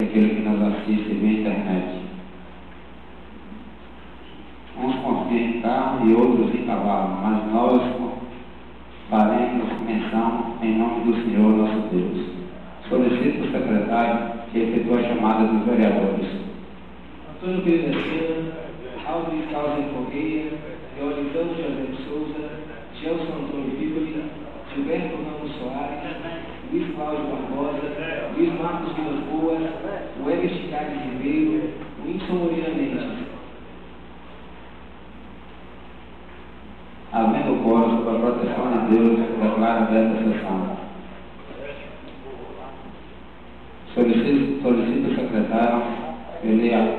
aquele que nos assiste via internet. Uns confiam em carro e outros em cavalo, mas nós faremos menção em nome do Senhor nosso Deus. Solicito o secretário que efetue a chamada dos vereadores. Antônio Pereira Silva, Alves Carlos Correia, Leolitano José de Souza, Gelson Antônio Bíblia, Gilberto Ramos Soares, Luiz Cláudio Barbosa, Luiz Marcos Vilas Boas, Weber Chicago Ribeiro, Wilson Moreira Mendes. Havendo quórum sob a proteção de Deus, declaro aberta a sessão. Solicito o secretário que leia.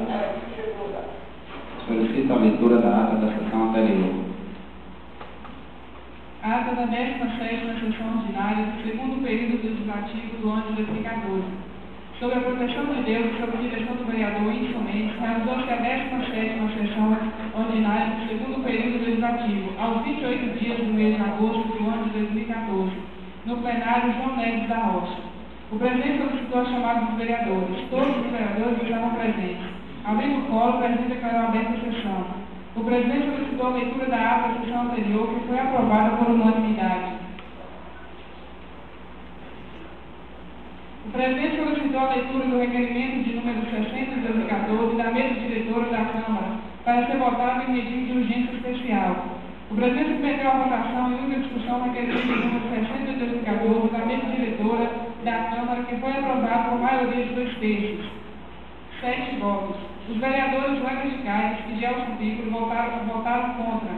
Solicito a leitura da ata da sessão anterior. Ata da 17ª sessão ordinária do segundo período legislativo do ano de 2014. Sob a proteção de Deus e sob a direção do vereador Wilson Mendes, realizou-se a 17ª sessão ordinária do segundo período legislativo, aos 28 dias do mês de agosto do ano de 2014, no plenário João Neves da Rocha. O presidente solicitou a chamada dos vereadores. Todos os vereadores estavam presentes. Havendo quórum, o presidente declarou aberta a sessão. O presidente solicitou a leitura da ata da sessão anterior, que foi aprovada por unanimidade. O presidente solicitou a leitura do requerimento de número 60 de 2014 da mesa diretora da Câmara para ser votado em regime de urgência especial. O presidente submeteu à votação e única discussão o requerimento de número 60 de 2014 da mesa diretora da Câmara, que foi aprovado por maioria de 2 terços. 7 votos. Os vereadores Weber Chicago e Gelson Piccoli votaram contra.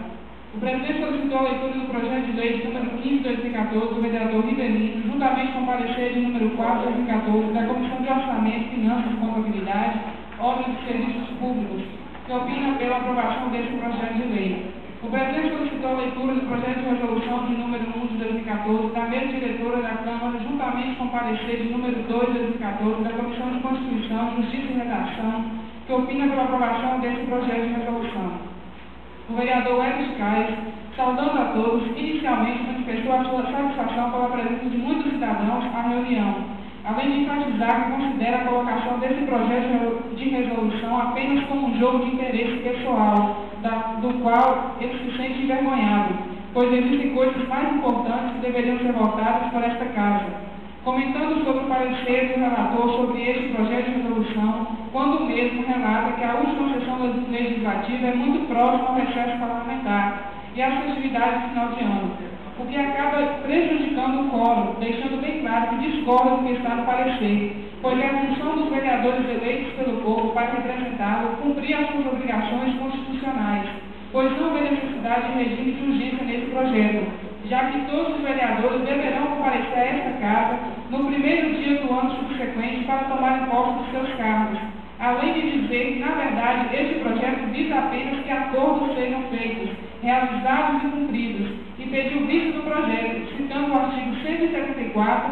O presidente solicitou a leitura do projeto de lei de número 15 de 2014 do vereador Rivelino, juntamente com o parecer de número 4 de 2014 da Comissão de Orçamento, Finanças e Contabilidade, Ordem de Serviços Públicos, que opina pela aprovação desse projeto de lei. O presidente solicitou a leitura do projeto de resolução de número 1 de 2014 da mesa diretora da Câmara, juntamente com o parecer de número 2 de 2014 da Comissão de Constituição, Justiça e Redação, que opina pela aprovação desse projeto de resolução. O vereador Weber Chicago, saudando a todos, inicialmente manifestou a sua satisfação pela presença de muitos cidadãos à reunião, além de enfatizar que considera a colocação desse projeto de resolução apenas como um jogo de interesse pessoal, do qual ele se sente envergonhado, pois existem coisas mais importantes que deveriam ser votadas por esta Casa. Comentando sobre o parecer do relator sobre este projeto de resolução, quando o mesmo relata que a última sessão legislativa é muito próxima ao recesso parlamentar e às festividades de final de ano, o que acaba prejudicando o quórum, deixando bem claro que discorda do que está no parecer, pois é a função dos vereadores eleitos pelo povo para representá-lo cumprir as suas obrigações constitucionais, pois não há necessidade de regime de urgência nesse projeto, já que todos os vereadores deverão comparecer a esta Casa no primeiro dia do ano subsequente para tomarem posse dos seus cargos, além de dizer que, na verdade, este projeto visa apenas que acordos sejam feitos, realizados e cumpridos, e pediu vista do projeto, citando o artigo 174,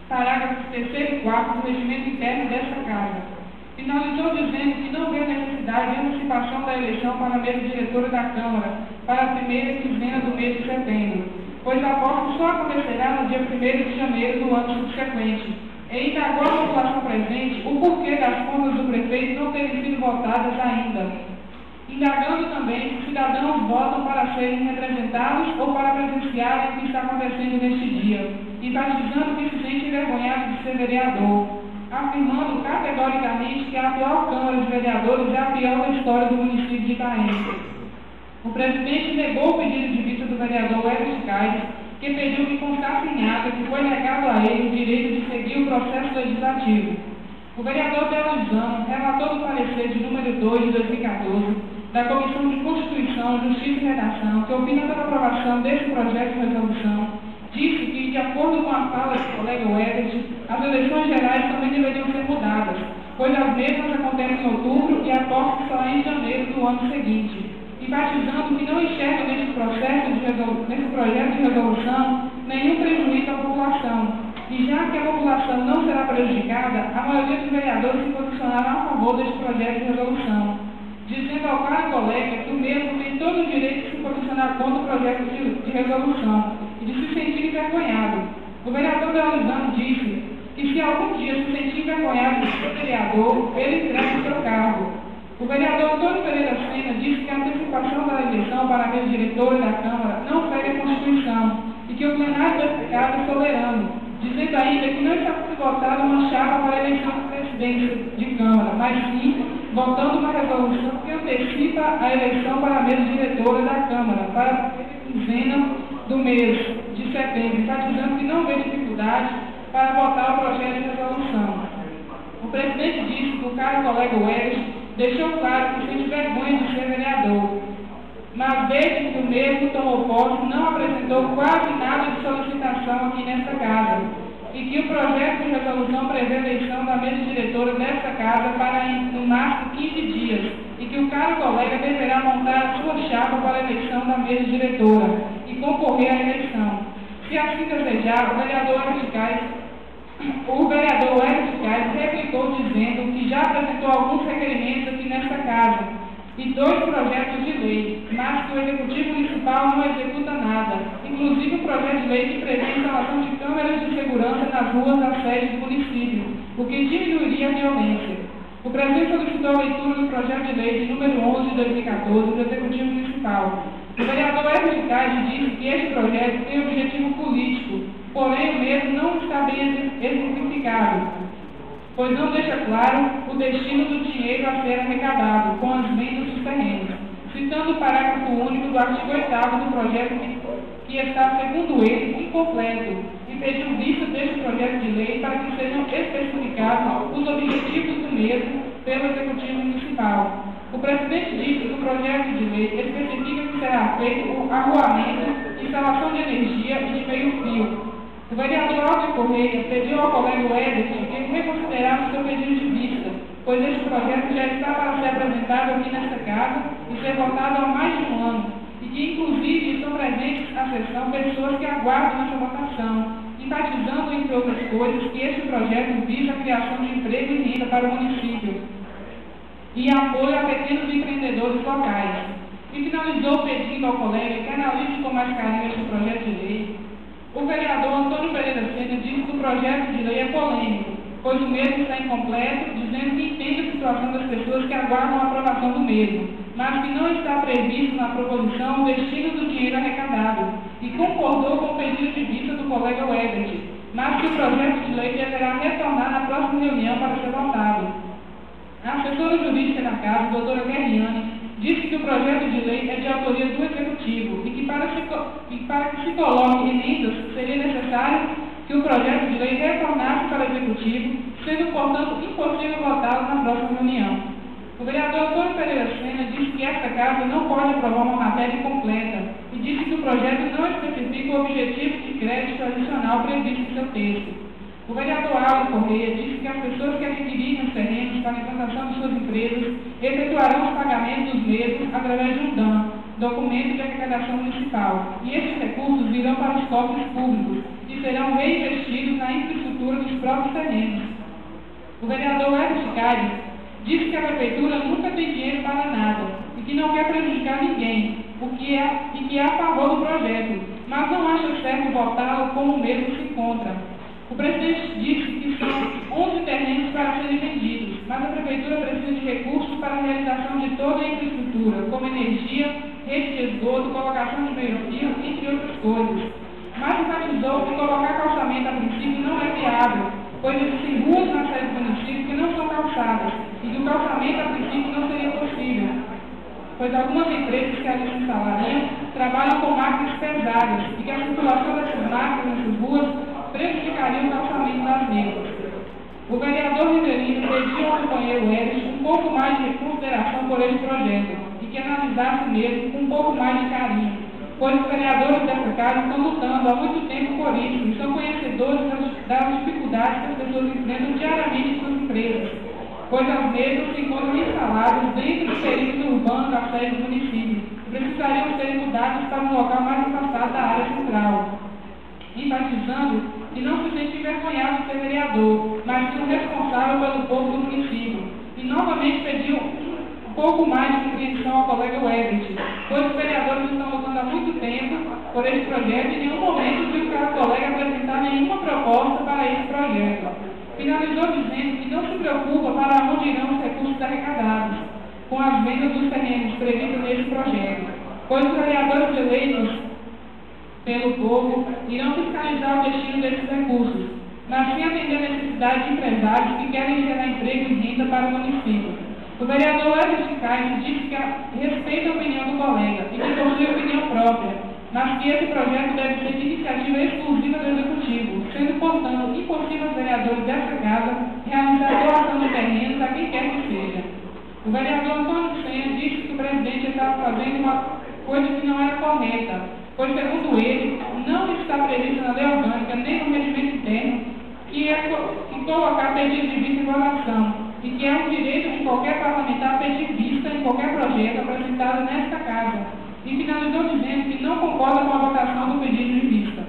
parágrafos 3º e 4º do regimento interno desta Casa. Finalizou dizendo que não vê necessidade de antecipação da eleição para a mesa diretora da Câmara para a primeira quinzena do mês de setembro, pois a posse só acontecerá no dia 1º de janeiro do ano subsequente. E indagou a população presente o porquê das contas do prefeito não terem sido votadas ainda. Indagando também se os cidadãos votam para serem representados ou para presenciarem o que está acontecendo neste dia, enfatizando que se sente envergonhado de ser vereador, afirmando categoricamente que a pior Câmara de Vereadores é a pior da história do município de Itaém. O presidente negou o pedido de vista do vereador Weber Chicago, que pediu que constasse em ata que foi negado a ele o direito de seguir o processo legislativo. O vereador Leolitano relator do parecer de número 2 de 2014 da Comissão de Constituição, Justiça e Redação, que opina pela aprovação desse projeto de resolução, disse que, de acordo com a fala do colega Weber, as eleições gerais também deveriam ser mudadas, pois as mesmas acontecem em outubro e a posse será em janeiro do ano seguinte, enfatizando que não enxerga nesse projeto de resolução nenhum prejuízo à população, e já que a população não será prejudicada, a maioria dos vereadores se posicionaram a favor deste projeto de resolução, dizendo ao caro colega que o mesmo tem todo o direito de se posicionar contra o projeto de resolução e de se sentir envergonhado. O vereador Leolitano disse que se algum dia se sentir envergonhado de ser vereador, ele entregue o seu cargo. O vereador Antônio Pereira Sena disse que a antecipação da eleição para a mesa diretora da Câmara não segue a Constituição e que o plenário desta Casa é soberano, dizendo ainda que não está sendo votada uma chapa para a eleição da presidência de Câmara, mas sim votando uma resolução que antecipa a eleição para a mesa diretora da Câmara, para a quinzena do mês de setembro, enfatizando que não vê dificuldade para votar o projeto de resolução. O presidente disse que o caro colega Welles deixou claro que sente vergonha de ser vereador, mas desde que o mesmo tomou posse não apresentou quase nada de solicitação aqui nesta casa, e que o projeto de resolução prevê a eleição da mesa diretora desta casa para no máximo 15 dias, e que o caro colega deverá montar a sua chapa para a eleição da mesa diretora e concorrer à eleição. Se assim desejar, o vereador Everton Caes replicou dizendo que já apresentou alguns requerimentos aqui nesta casa e 2 projetos de lei, mas que o Executivo Municipal não executa nada, inclusive o projeto de lei que prevê a instalação de câmeras de segurança nas ruas da sede do município, o que diminuiria a violência. O presidente solicitou a leitura do projeto de lei de número 11 de 2014 do Executivo Municipal. O vereador Everton Caes disse que este projeto tem objetivo político, porém o mesmo não está bem exemplificado, pois não deixa claro o destino do dinheiro a ser arrecadado com as vendas dos terrenos, citando o parágrafo único do artigo 8º do projeto que está, segundo ele, incompleto, e pediu vista deste projeto de lei para que sejam especificados os objetivos do mesmo pelo Executivo Municipal. O presidente disse que o projeto de lei especifica que será feito o arruamento, instalação de energia e de meio-fio. O vereador Aldo Correia pediu ao colega Everton que reconsiderasse seu pedido de vista, pois este projeto já está para ser apresentado aqui nesta casa e ser votado há mais de um ano, e que inclusive estão presentes na sessão pessoas que aguardam essa votação, enfatizando, entre outras coisas, que este projeto visa a criação de emprego e renda para o município e apoio a pequenos empreendedores locais. E finalizou pedindo ao colega que analise com mais carinho este projeto de lei. O vereador Antônio Pereira Sena disse que o projeto de lei é polêmico, pois o mesmo está incompleto, dizendo que entende a situação das pessoas que aguardam a aprovação do mesmo, mas que não está previsto na proposição o destino do dinheiro arrecadado, e concordou com o pedido de vista do colega Everton, mas que o projeto de lei deverá retornar na próxima reunião para ser votado. A assessora jurídica da casa, doutora Guerriane, disse que o projeto de lei é de autoria do Executivo e que para que se coloque emendas seria necessário que o projeto de lei retornasse para o Executivo, sendo, portanto, impossível votá-lo na próxima reunião. O vereador Antônio Pereira Sena disse que esta casa não pode aprovar uma matéria incompleta e disse que o projeto não especifica o objetivo de crédito adicional previsto em seu texto. O vereador Aldo Correia disse que as pessoas que adquirirem os terrenos para a implantação de suas empresas efetuarão os pagamentos dos mesmos através de um DAM, documento de arrecadação municipal, e estes recursos virão para os cofres públicos e serão reinvestidos na infraestrutura dos próprios terrenos. O vereador Everton Caes disse que a prefeitura nunca tem dinheiro para nada e que não quer prejudicar ninguém, e que é a favor do projeto, mas não acha certo votá-lo como o mesmo se encontra. O presidente disse que são 11 terrenos para serem vendidos, mas a prefeitura precisa de recursos para a realização de toda a infraestrutura, como energia, rede de esgoto, colocação de meio-fio, entre outras coisas. Mas enfatizou que colocar calçamento a princípio não é viável, pois existem ruas na sede do município que não são calçadas e que o calçamento a princípio não seria possível, pois algumas empresas que ali se instalariam trabalham com máquinas pesadas e que a circulação dessas máquinas nessas ruas prejudicaria o calçamento das mesmas. O vereador Riverino pediu ao companheiro Everton um pouco mais de consideração por este projeto e que analisasse mesmo com um pouco mais de carinho, pois os vereadores dessa casa estão lutando há muito tempo por isso e são conhecedores das dificuldades que as pessoas enfrentam diariamente em suas empresas, pois as mesmas se encontram instaladas dentro do perímetro urbano da sede do município e precisariam ser mudadas para um local mais afastado da área central, enfatizando que não se sente envergonhado de ser vereador, mas sim responsável pelo povo do município. E novamente pediu um pouco mais de compreensão ao colega Everton, pois os vereadores estão lutando há muito tempo por este projeto e em nenhum momento viu o colega apresentar nenhuma proposta para esse projeto. Finalizou dizendo que não se preocupa para onde irão os recursos arrecadados com as vendas dos terrenos previstas nesse projeto, pois os vereadores eleitos pelo povo irão fiscalizar o destino desses recursos, mas sem atender a necessidade de empresários que querem gerar emprego e renda para o município. O vereador Everton Caires disse que respeita a opinião do colega e que possui opinião própria, mas que esse projeto deve ser de iniciativa exclusiva do Executivo, sendo, portanto, impossível aos vereadores dessa casa realizar a doação de terrenos a quem quer que seja. O vereador Antônio Senna disse que o presidente estava fazendo uma coisa que não era correta, pois, segundo ele, não está previsto na lei orgânica nem no regimento interno que colocar pedido de vista em votação, e que é um direito de qualquer parlamentar pedir vista em qualquer projeto apresentado nesta casa, e finalizou dizendo que não concorda com a votação do pedido de vista.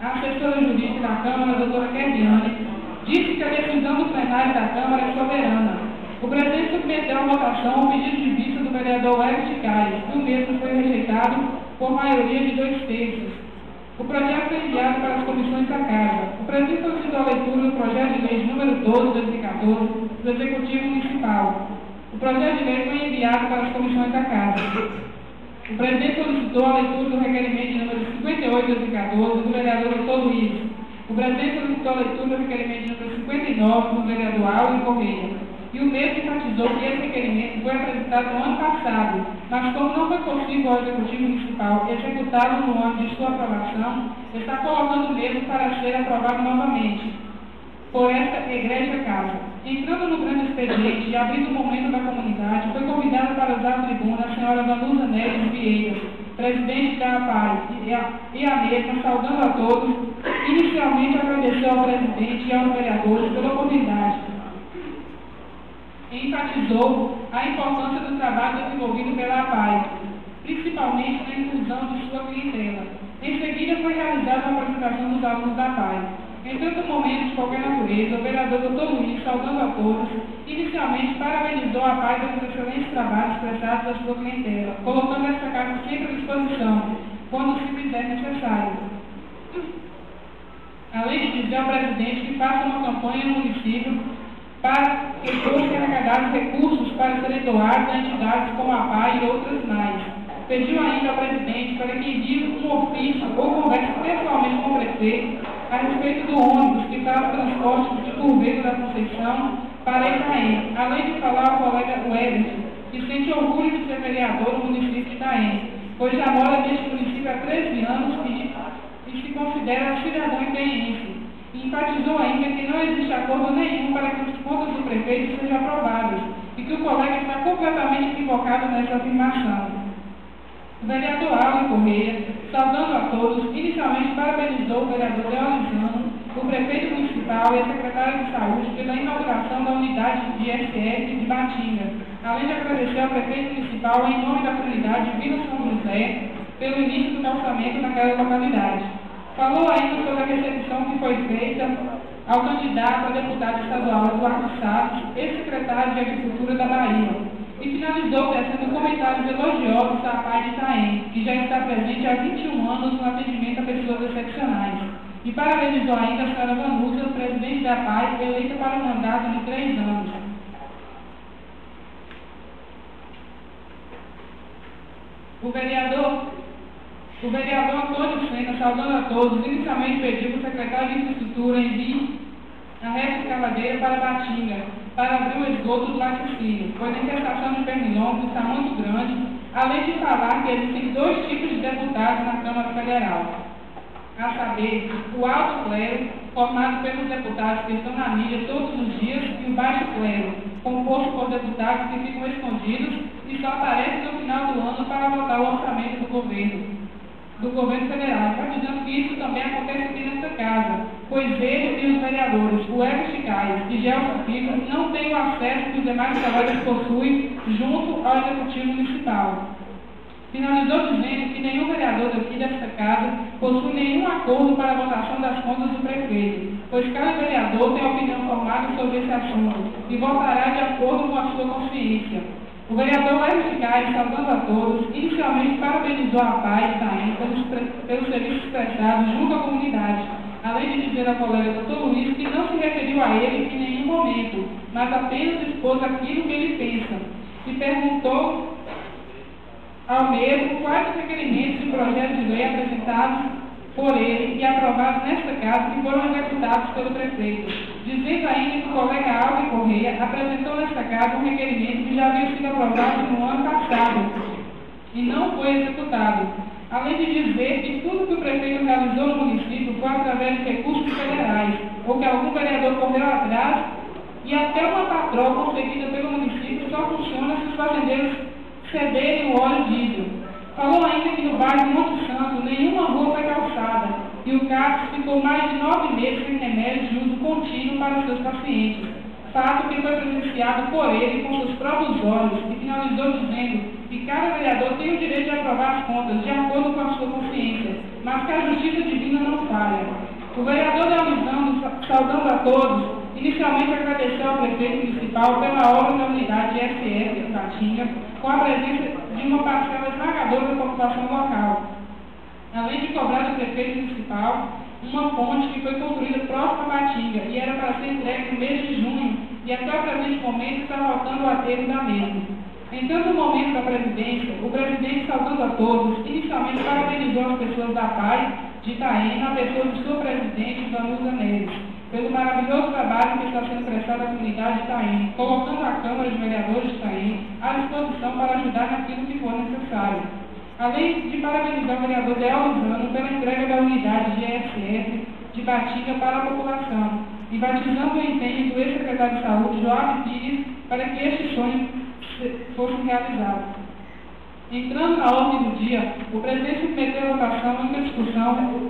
A assessora jurídica da Câmara, a doutora Kerliane, disse que a decisão do plenário da Câmara é soberana. O presidente submeteu à votação o pedido de vista do vereador Everton Caires, e o mesmo foi rejeitado por maioria de 2/3. O projeto foi enviado para as comissões da Casa. O presidente solicitou a leitura do projeto de lei número 12 de 2014 do Executivo Municipal. O projeto de lei foi enviado para as comissões da Casa. O presidente solicitou a leitura do requerimento de número 58 de 2014 do vereador Dr. Luiz. O presidente solicitou a leitura do requerimento de número 59 do vereador Áureo Correia. E o mesmo enfatizou que esse requerimento foi apresentado no ano passado, mas como não foi possível ao Executivo Municipal executá-lo no ano de sua aprovação, está colocando o mesmo para ser aprovado novamente por esta egrégia casa. Entrando no grande expediente e abrindo o momento da comunidade, foi convidada para usar a tribuna a senhora Vanusa Neves Vieira, presidente da APAI, e a mesma, saudando a todos, inicialmente agradeceu ao presidente e aos vereadores pela oportunidade. Enfatizou a importância do trabalho desenvolvido pela APAI, principalmente na inclusão de sua clientela. Em seguida, foi realizada a apresentação dos alunos da APAI. Em tanto momento de qualquer natureza, o vereador Dr. Luiz, saudando a todos, inicialmente parabenizou a APAI pelos excelentes trabalhos prestados à sua clientela, colocando esta casa sempre à disposição, quando se fizer necessário. Além de dizer ao presidente que faça uma campanha no município para que fossem arrecadados recursos para serem doados a entidades como a APAI e outras mais. Pediu ainda ao presidente para que envie um ofício ou converse pessoalmente com o prefeito a respeito do ônibus que faz transporte de Curvelo da Conceição para Itaém, além de falar ao colega Everton, que sente orgulho de ser vereador no município de Itaém, pois já mora neste município há 13 anos e se considera cidadão itaiense. Enfatizou ainda que não existe acordo nenhum para que os pontos do prefeito sejam aprovados e que o colega está completamente equivocado nessa afirmação. O vereador Áureo Correia, saudando a todos, inicialmente parabenizou o vereador Leonizano, o prefeito municipal e a secretária de saúde pela inauguração da unidade de ISF de Batinga, além de agradecer ao prefeito municipal em nome da comunidade Vila São José pelo início do calçamento naquela localidade. Falou ainda sobre a recepção que foi feita ao candidato a deputado estadual Eduardo Salles, ex-secretário de Agricultura da Bahia, e finalizou tecendo comentários elogiosos à APAI de Itaém, que já está presente há 21 anos no atendimento a pessoas excepcionais. E parabenizou ainda a senhora Vanusa, presidente da APAI, eleita para um mandato de 3 anos. O vereador Antônio Senna, saudando a todos, inicialmente pediu que o secretário de Infraestrutura envie a reta escavadeira para Batinga, para abrir o esgoto do laticínio, pois a infestação de pernilongos está muito grande, além de falar que existem 2 tipos de deputados na Câmara Federal, a saber, o alto clero, formado pelos deputados que estão na mídia todos os dias, e o baixo clero, composto por deputados que ficam escondidos e só aparecem no final do ano para votar o orçamento do governo federal, enfatizando que isso também acontece aqui nesta casa, pois ele e os vereadores, o Everton Caires e Gelson Filho, não têm o acesso que os demais colegas possuem junto ao Executivo Municipal. Finalizou dizendo que nenhum vereador daqui desta casa possui nenhum acordo para a votação das contas do prefeito, pois cada vereador tem opinião formada sobre esse assunto e votará de acordo com a sua consciência. O vereador Everton Caires, saudando a todos, inicialmente parabenizou a APAI de Itaém pelos serviços prestados junto à comunidade, além de dizer ao colega Dr. Luiz que não se referiu a ele em nenhum momento, mas apenas expôs aquilo que ele pensa, e perguntou ao mesmo quais os requerimentos de projeto de lei apresentados por ele e aprovados nesta casa que foram executados pelo prefeito, dizendo ainda que o colega Alves Correia apresentou nesta casa um requerimento que já havia sido aprovado no ano passado e não foi executado, além de dizer que tudo que o prefeito realizou no município foi através de recursos federais, ou que algum vereador correu atrás, e até uma patroa concedida pelo município só funciona se os fazendeiros cederem o óleo diesel. Falou ainda que no bairro Monte Santo nenhuma rua foi calçada e o CAPS ficou mais de 9 meses sem remédio de uso contínuo para seus pacientes. Fato que foi presenciado por ele com seus próprios olhos e finalizou dizendo que cada vereador tem o direito de aprovar as contas de acordo com a sua consciência, mas que a justiça divina não falha. O vereador Leonizão, saudando a todos, inicialmente agradeceu ao prefeito municipal pela obra da unidade SF em Patinga, com a presença de uma parcela esmagadora da população local, além de cobrar do prefeito municipal uma ponte que foi construída próxima a Patinga e era para ser entregue no mês de junho e até o presente momento está faltando o aterro da mesma. Em tanto momento da presidência, o presidente, saudando a todos, inicialmente parabenizou as pessoas da PAI de Itaém, na pessoa de sua presidente, Vanusa Neves, pelo maravilhoso trabalho que está sendo prestado à comunidade de Itaém, colocando a Câmara de Vereadores de Itaém à disposição para ajudar naquilo que for necessário. Além de parabenizar o vereador Leonizão pela entrega da unidade de ESF de Patinga para a população, e batizando o empenho do ex-secretário de Saúde, Joab Pires, para que este sonho fosse realizado. Entrando na ordem do dia, o presidente submeteu à votação em discussão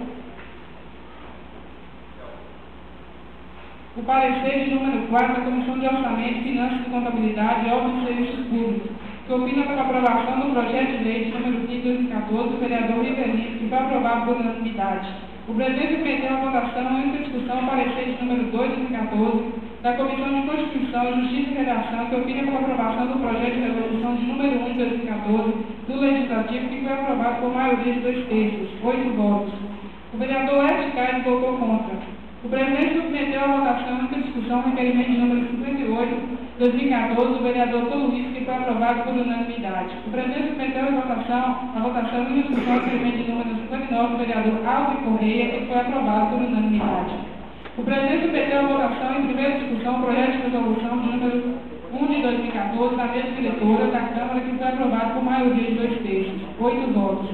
o parecer de número 4 da Comissão de Orçamento, Finanças e Contabilidade e Obras e Serviços Públicos, que opina pela aprovação do projeto de lei de número 15 de 2014 do vereador Rivelino, que foi aprovado por unanimidade. O presidente submeteu à votação em discussão o parecer de número 2 de 2014 da Comissão de Constituição, Justiça e Redação, que opina pela aprovação do projeto de resolução de número 1 de 2014 do Legislativo, que foi aprovado por maioria de 2 terços, 8 votos. O vereador Edson Caio votou contra. O presidente submeteu à votação em discussão o requerimento de número 58 de 2014 do vereador Dr. Luiz, que foi aprovado por unanimidade. O presidente submeteu à votação em discussão o requerimento de número 59 do vereador Alves Correia, que foi aprovado por unanimidade. O presidente submeteu à votação em primeira discussão o projeto de resolução de número 1 de 2014 da mesa diretora da Câmara, que foi aprovado por maioria de 2 terços, 8 votos.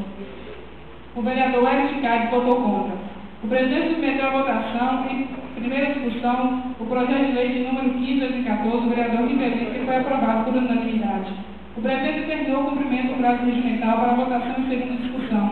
O vereador Edson Caio votou contra. O presidente submeteu à votação, em primeira discussão, o projeto de lei de número 15 de 2014 do vereador Rivelino, que foi aprovado por unanimidade. O presidente determinou o cumprimento do prazo regimental para a votação em segunda discussão.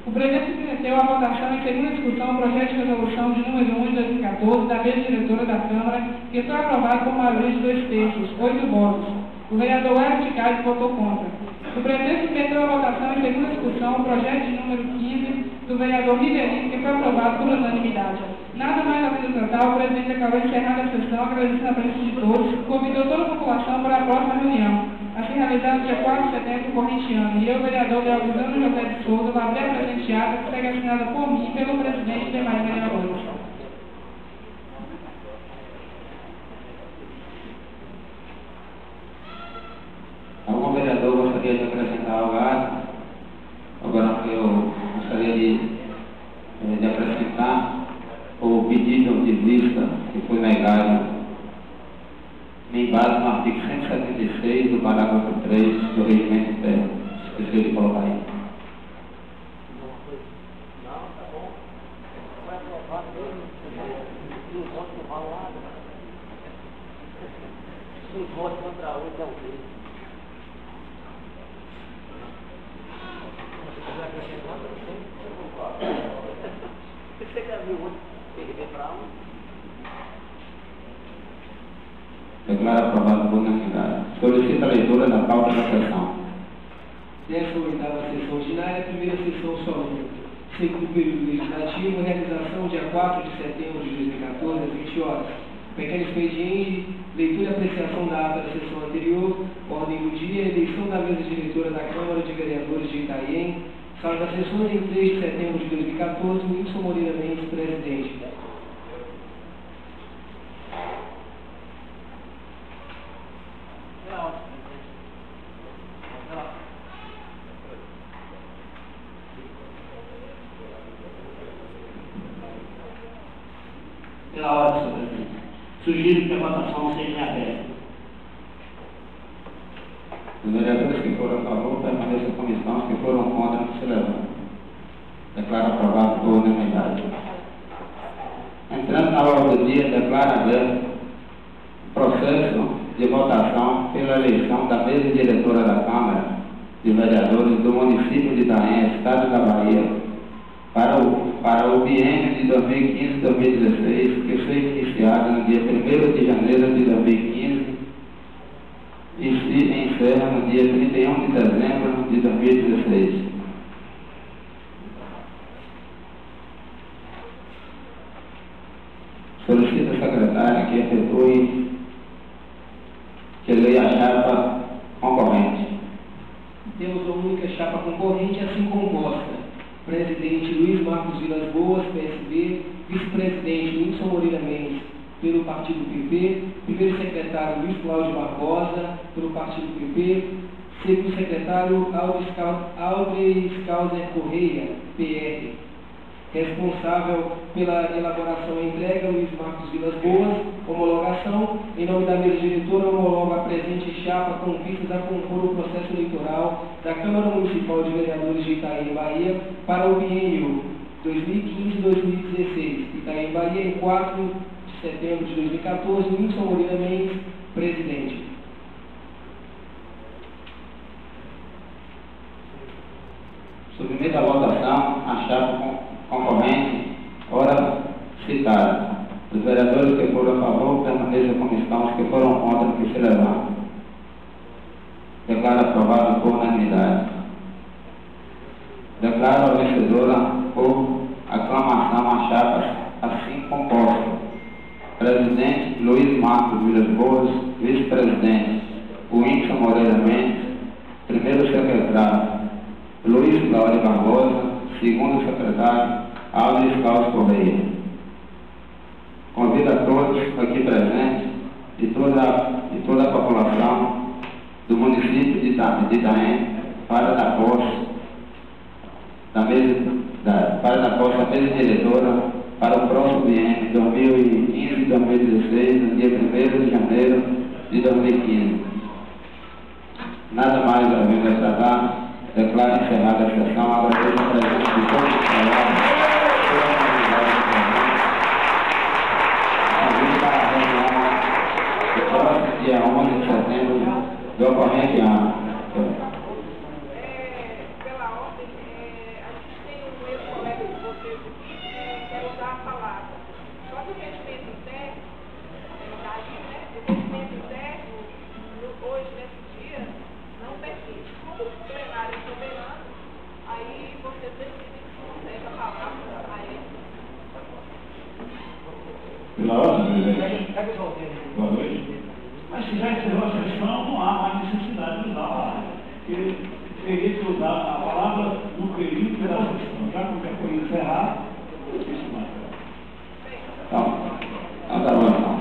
O presidente submeteu à votação em segunda discussão o projeto de resolução de número 1 de 2014 da mesa diretora da Câmara, que foi aprovado por maioria de 2 terços, 8 votos. O vereador Edson Caio votou contra. O presidente submeteu à votação em segunda discussão o projeto de número 15 do vereador Rivelino, que foi aprovado por unanimidade. Nada mais havendo tratar, o presidente acabou de encerrar a sessão, agradecendo a presença de todos, convidou toda a população para a próxima reunião, a ser realizada dia 4 de setembro do corrente ano. E eu, vereador Leonizão José de Souza, vou abrir a presente ata, que segue assinada por mim e pelo presidente e demais vereadores. Algum vereador gostaria de acrescentar algo? Agora eu gostaria de apresentar o pedido de vista que foi negado em base no artigo 176 do parágrafo 3 do Regimento Interno. Esqueci de colocar aí. Declaro aprovado por unanimidade. Solicito a leitura da pauta da sessão. 18ª sessão ordinária, primeira sessão solene. Segundo período legislativo, realização dia 4 de setembro de 2014, às 20 horas. Pequeno expediente, leitura e apreciação da ata da sessão anterior, ordem do dia, eleição da mesa diretora da Câmara de Vereadores de Itaém, sala das sessões em 3 de setembro de 2014, Wilson Moreira Mendes, presidente. Sugiro que a votação seja aberta. Os vereadores que foram a favor permaneçam em comissão, os que foram contra não se levantam. Declaro aprovado por unanimidade. Entrando na ordem do dia, declaro aberto o processo de votação pela eleição da mesa diretora da Câmara de Vereadores do município de Itaém, Estado da Bahia, para o biênio de 2015-2016, que foi iniciado no dia 1º de janeiro de 2015 e se encerra no dia 31 de dezembro de 2016. Solicito a secretária que efetue, que leia a chapa concorrente. Temos uma única chapa concorrente, assim composta. Presidente Luiz Marcos Vilas Boas, PSB. Vice-presidente Wilson Moreira Mendes, pelo partido PP. Primeiro secretário Luiz Cláudio Barbosa, pelo partido PP. Segundo secretário Aldres Causer Correia, PR. Responsável pela elaboração e entrega, Luiz Marcos Vilas Boas. Homologação, em nome da mesa diretora, homologa a presente chapa com vistas a compor o processo eleitoral da Câmara Municipal de Vereadores de Itaém, Bahia, para o biênio 2015-2016. Itaém, Bahia, em 4 de setembro de 2014, Wilson Moreira Mendes, presidente. Submeto à votação a chapa concorrente, ora citada. Os vereadores que foram a favor permaneçam em comissão, os que foram contra que se levantam. Declaro aprovado por unanimidade. Declaro a vencedora por aclamação a chapas assim composta. Presidente Luiz Marcos Vilas Boas, vice-presidente Wilson Moreira Mendes, primeiro secretário Luiz Cláudio Barbosa, segundo secretário Aldres Cláudio Correia. Convido a todos aqui presentes e toda a população do município de Itaém para dar posse da mesa diretora para o próximo biênio 2015-2016, no dia 1º de janeiro de 2015. Nada mais havendo a tratar. Declaro encerrada a sessão. Agradeço a presença de todos os colegas. Convido para a reunião do próximo dia 11 de setembro do ocorrente ano. Pela ordem, a gente tem um ex-colega de vocês aqui que quer usar a palavra. Só que o regimento interno, hoje, nesse dia, não permite. Como o plenário é soberano, aí você decide se concede a palavra a ele. Pela ordem, presidente. Boa noite. Mas se já encerrou a sessão, não há mais necessidade de usar a palavra. Porque teria que usar a palavra no período da sessão. Já que já foi encerrado, isso mais. Então, tá bom, então.